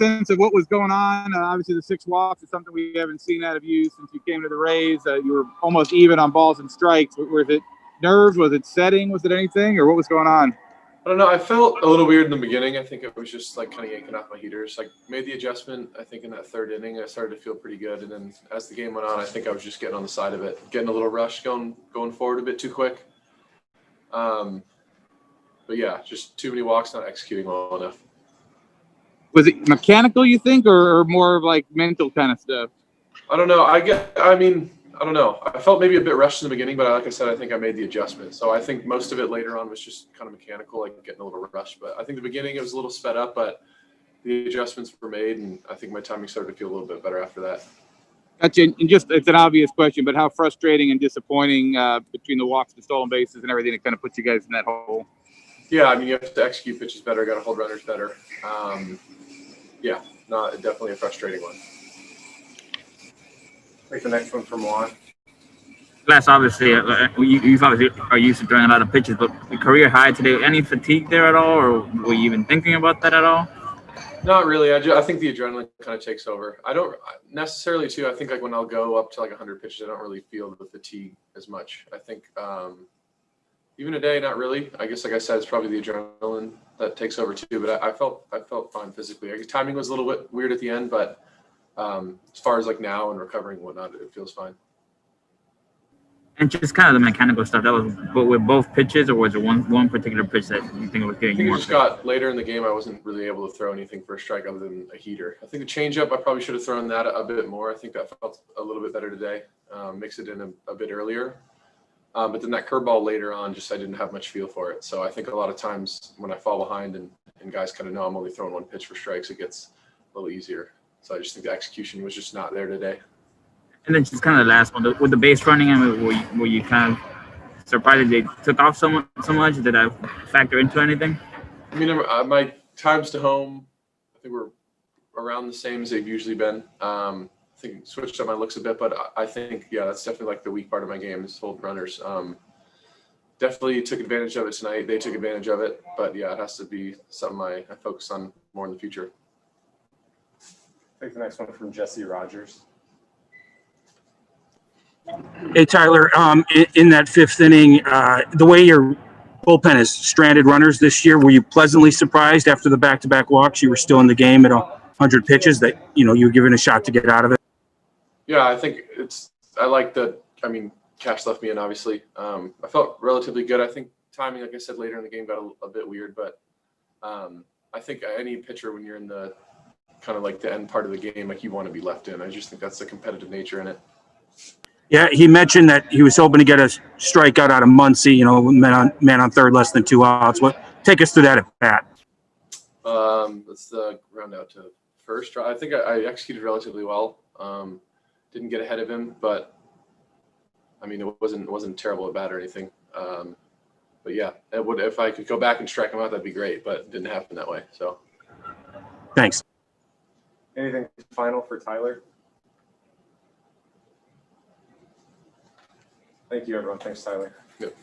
sense of what was going on? Obviously, the 6 walks is something we haven't seen out of you since you came to the Rays. You were almost even on balls and strikes. Was it nerves? Was it setting? Was it anything? Or what was going on? I don't know. I felt a little weird in the beginning. I think it was just like kind of yanking off my heaters. Like made the adjustment, I think, in that 3rd inning. I started to feel pretty good. And then as the game went on, I think I was just getting on the side of it, getting a little rush, going forward a bit too quick. But yeah, just too many walks, not executing well enough. Was it mechanical, you think, or more of like mental kind of stuff? I don't know. I don't know. I felt maybe a bit rushed in the beginning, but like I said, I think I made the adjustment. So I think most of it later on was just kind of mechanical, like getting a little rushed. But I think the beginning it was a little sped up, but the adjustments were made, and I think my timing started to feel a little bit better after that. Gotcha. And just, it's an obvious question, but how frustrating and disappointing between the walks, the stolen bases, and everything that kind of puts you guys in that hole? Yeah, I mean, you have to execute pitches better, got to hold runners better. Yeah, definitely a frustrating one. Take the next one from Juan. Glass, obviously, you obviously are used to throwing a lot of pitches, but the career high today, any fatigue there at all, or were you even thinking about that at all? Not really. I think the adrenaline kind of takes over. I don't necessarily, too. I think like when I'll go up to like 100 pitches, I don't really feel the fatigue as much. I think even today, not really. I guess, like I said, it's probably the adrenaline that takes over too. But I felt fine physically. Timing was a little bit weird at the end, but as far as like now and recovering and whatnot, it feels fine. And just kind of the mechanical stuff. That was with both pitches, or was it one particular pitch that you think was getting I think more? it just got later in the game. I wasn't really able to throw anything for a strike other than a heater. I think the changeup, I probably should have thrown that a bit more. I think that felt a little bit better today. Mix it in a bit earlier. But then that curveball later on, just I didn't have much feel for it. So I think a lot of times when I fall behind and guys kind of know I'm only throwing one pitch for strikes, it gets a little easier. So I just think the execution was just not there today. And then just kind of the last one, with the base running, I mean, were you kind of surprised that they took off so much? Did that factor into anything? I mean, my times to home, I think we're around the same as they've usually been. I think switched up my looks a bit, but I think, yeah, that's definitely like the weak part of my game is holding runners. Definitely took advantage of it tonight. They took advantage of it, but yeah, it has to be something I focus on more in the future. Take the next one from Jesse Rogers. Hey, Tyler, in that 5th inning, the way your bullpen has stranded runners this year, were you pleasantly surprised after the back-to-back walks? You were still in the game at 100 pitches that, you were given a shot to get out of it? Yeah, I think I like that. I mean, Cash left me in, obviously. I felt relatively good. I think timing, like I said, later in the game got a bit weird, but I think any pitcher, when you're in the kind of like the end part of the game, like you want to be left in. I just think that's the competitive nature in it. Yeah, he mentioned that he was hoping to get a strikeout out of Muncy, man on third, less than 2 outs. Take us through that at bat. Let's round out to first. I think I executed relatively well. Didn't get ahead of him, but I mean, it wasn't terrible at bat or anything. But yeah, if I could go back and strike him out, that'd be great. But it didn't happen that way. So, Thanks. Anything final for Tyler? Thank you, everyone. Thanks, Tyler. Yep.